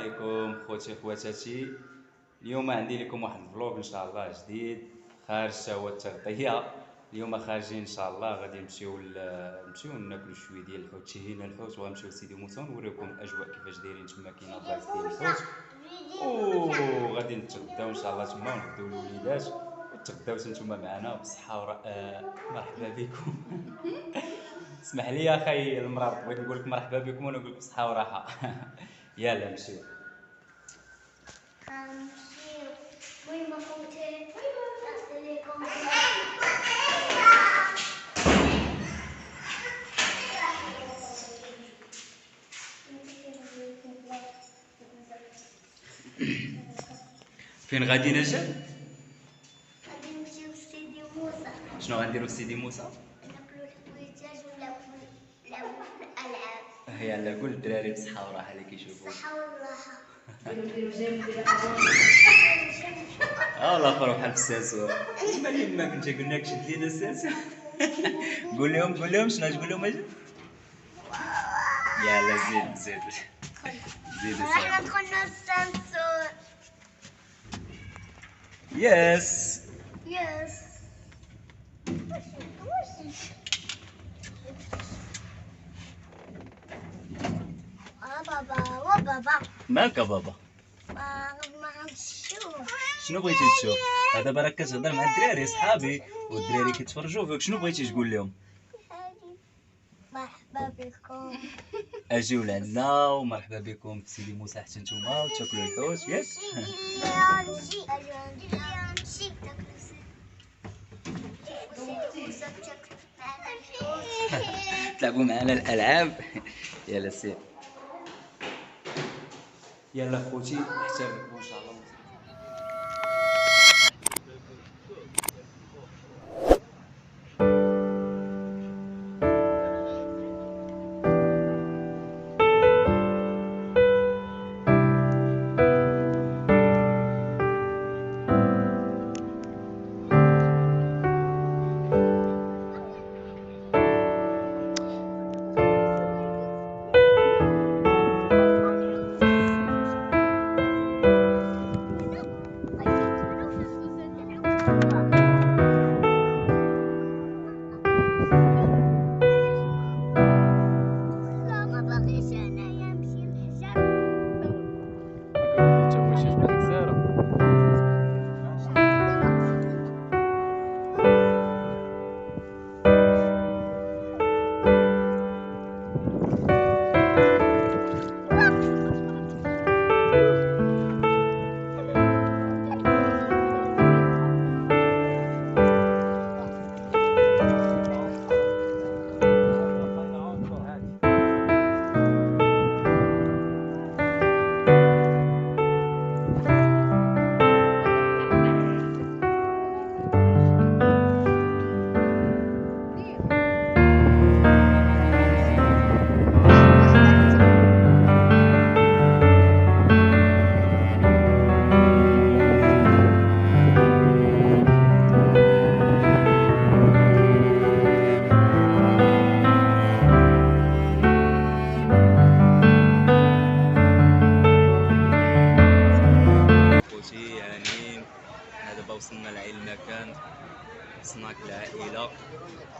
عليكم خوتي خواتاتي. اليوم عندي لكم واحد الفلوق ان شاء الله جديد خارج هو التغطيه. اليوم خارجين ان شاء الله غادي نمشيو ناكلو شويه ديال الحوت، شهينا الحوت وغنمشيو لسيدي موسى ونوريكم الاجواء كيفاش دايرين تما. كاين الباص ديال الحوت وغادي نتغداو ان شاء الله تما ونغداو الوليدات وتغداو نتوما معنا بالصحه مرحبا بكم. اسمح لي يا اخي المرارط، بغيت نقول لك مرحبا بكم وانا نقول لك بصحه وراحه. يلا نمشيو. المهم اخوتي نغسل فين غادي نجد؟ غادي نمشيو لسيدي موسى. شنو غنديرو لسيدي موسى؟ ناكلو الوليدات ونلعبو الالعاب. يلا قول الدراري بصحه وراحه اللي كيشوفوك. صحه والراحه. الاخر بحال الساسو. مالين ما كنت قلنا لك شد لينا الساسو. قول لهم شنو تقول لهم اجي. يلا زيد احنا دخلنا السانسور. يس بابا مالك بابا؟ ما غنمشيو. شنو بغيتي تشوف؟ هذا برك كتهضر مع الدراري صحابي والدراري كيتفرجوا فيك، شنو بغيتي تقول لهم؟ مرحبا بكم. اجيو لعنا ومرحبا بكم في سيدي موسى حتى نتوما وتاكلوا الحوت. يس تلعبوا معنا الالعاب. يلا سير، يلا خوتي حتى نركبوا ان شاء الله. وصلنا لعين المكان، سناك العائله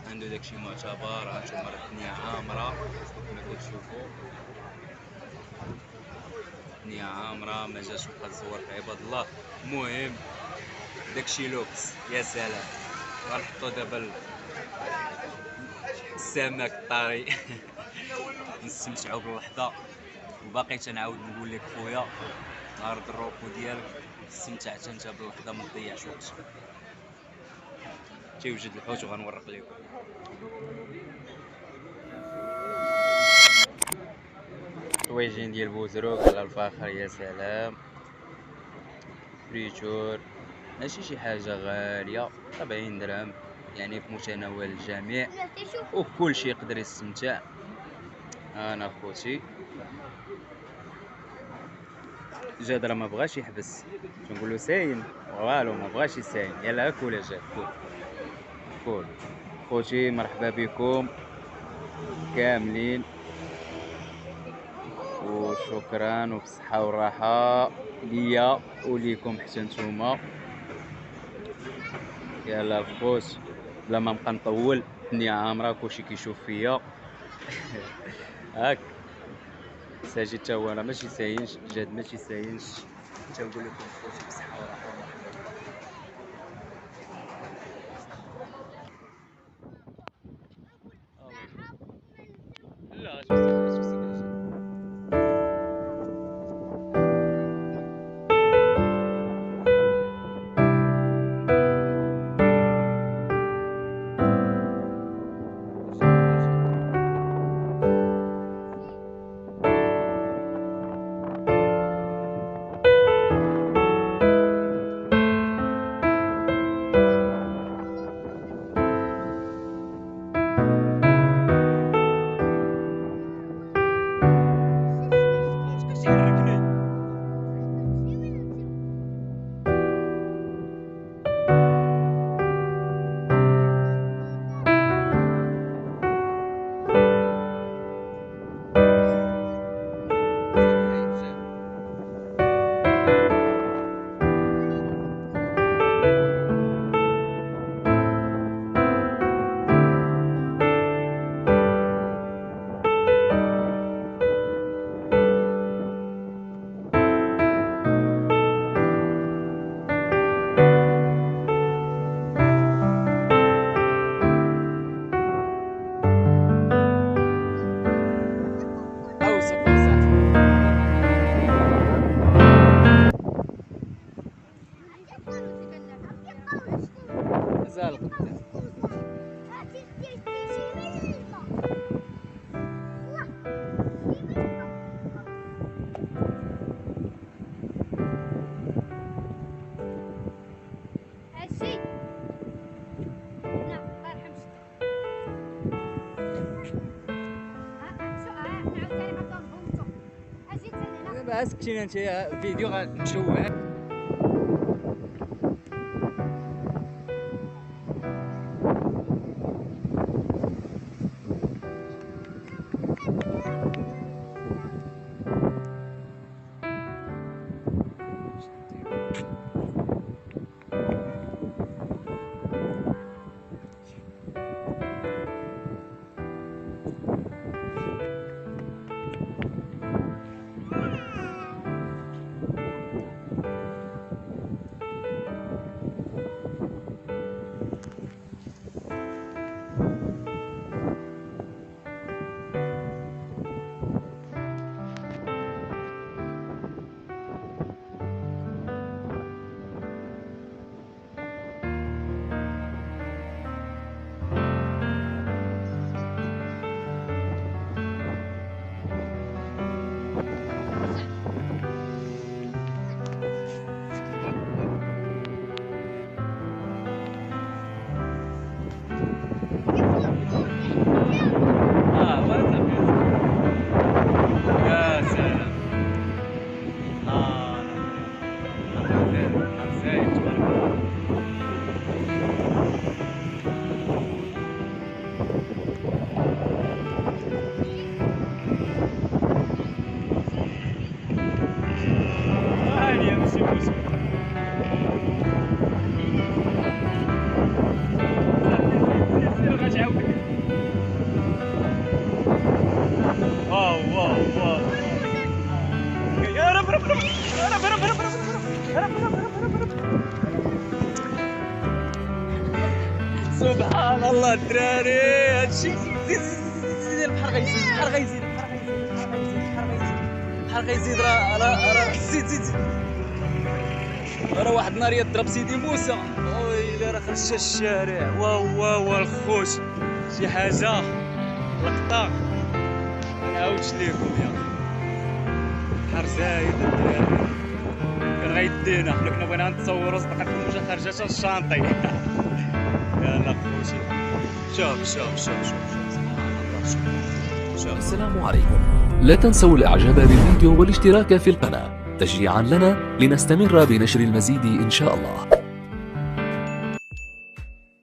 عنده داكشي معتبر. هانتوما الدنيا عامره كما كتشوفوا، الدنيا عامره ما جاش بقى تصور في عباد الله. المهم داكشي لوكس. يا سلام، غنحطو دابا السمك الطري. نستمتعوا باللحظه. وباقي تنعاود نقول لك خويا عرض الروكو ديالك، استمتع حتى انت باللحظه، ما تضيعش وقتك. تيوجد الحوت وغنورق لكم. طويجين ديال بوزروك على الفخر. يا سلام، فريتور ماشي شي حاجه غاليه، 70 درهم يعني في متناول الجميع وكل شيء يقدر يستمتع. انا خوتي جاد راه ما بغاش يحبس، تنقول له ساين والو ما بغاش يساين. يلا كول جاد كول. خوتي مرحبا بكم كاملين، وشكرا وبصحة والراحة ليا وليكم حتى نتوما. يلا الخوت بلا ما نبقى نطول، الدنيا عامرة كلشي كيشوف فيا. هاك ساجد تا هو راه ماشي ساينش، جاد ماشي ساينش. تنقول لكم خوتي بصحة وراحة ومرحبا. لا مازال قدام. دابا اسكتينا انت فيديو غنشوه. سبحان الله الدراري، هادشي زيد البحر غيزيد، البحر غيزيد، البحر غيزيد، راه زيد راه واحد النهار يضرب سيدي موسى، ويلي راه خرج الشارع. واو الخوت شي حاجه لقطه ما نعاودش ليكم. يا البحر زايد الدراري، كان غيدينا حنا كنا بغينا نتصوروا صدقات الموجه خارجه الشانطي. يلا خوتي شوف السلام عليكم. لا تنسوا الاعجاب بالفيديو والاشتراك في القناة تشجيعا لنا لنستمر بنشر المزيد ان شاء الله.